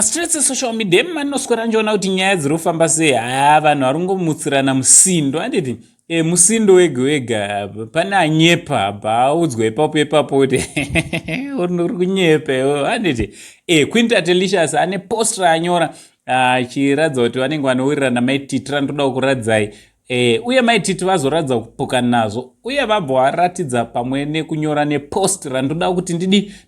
Stress social media manoswera njoona kuti nyaya dziri kufamba sei. Vanhu vari kungomutsirana musindo. Handiti musindo wega pane Anyepa audzwa ipapo kuti uri kunyepa. Handiti Queen Tatelicious ane post raanyora achiratidza kuti vanenge vanowirirana maititi randoda kuradzai. Uye maititi vazoradza kupoka nazo uye vabva varatidza pamwe nekunyora nepost randoda kuti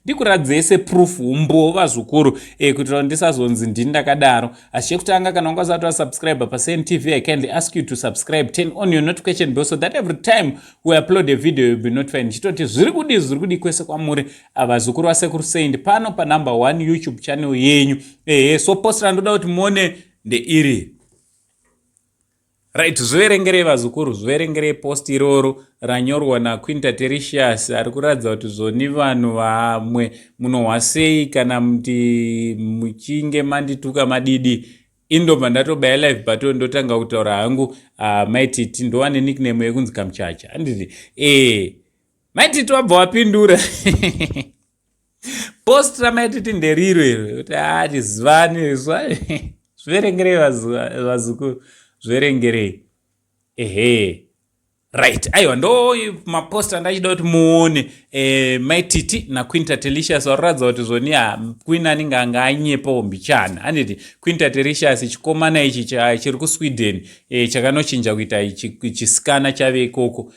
ndikuradzei seproof umbova zvikuru kuitira ndisazonzi ndini ndakadaro. Asi chekutanga kana wanga usati wasubscribe paSNTV, I kindly ask you to subscribe, turn on your notification bell so that every time we upload a video you'll be notified. Chitoti zviri kudi kwese kwamuri vazukuru vasekuru Saint pano pa number 1 YouTube channel yenyu. So post randoda kuti muone ndeiri. Right, zverengerei vazukuru, zverengerei post iroro ranyorwa naQueen Tatelicious ari kuratidza kuti zvoni vanhu vamwe munohwasei kana muti muchinge mandituka madidi. Indobva ndatobaya live button ndotanga kutaura hangu maititi ndowane nickname yekunzi Kamuchacha. Handiti maititi wabva wapindura post ramaititi nderiro iro kuti tizivane zverengerei vazukuru. Zverengerei. Right, aiwa ndo maposta ndachida kuti muone maititi naQueen Tatelicious varatidza kuti zvoni Queen anenge anga anyepawo mbichana. Handiti Queen Tatelicious chikomana ichi chiri kuSweden chakanochinja kuita chisikana chave ikoko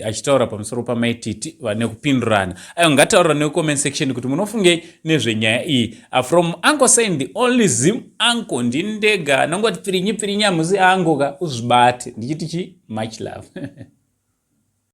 achitaura pamusoro pamaititi vane kupindurana. Aiwa ngataura necomment section kuti munofungei nezvenyaya iyi. From Uncle Saint the only Zim uncle ndindega nangoti pirinyi hamusi angoka uzvibate ndichiti much love.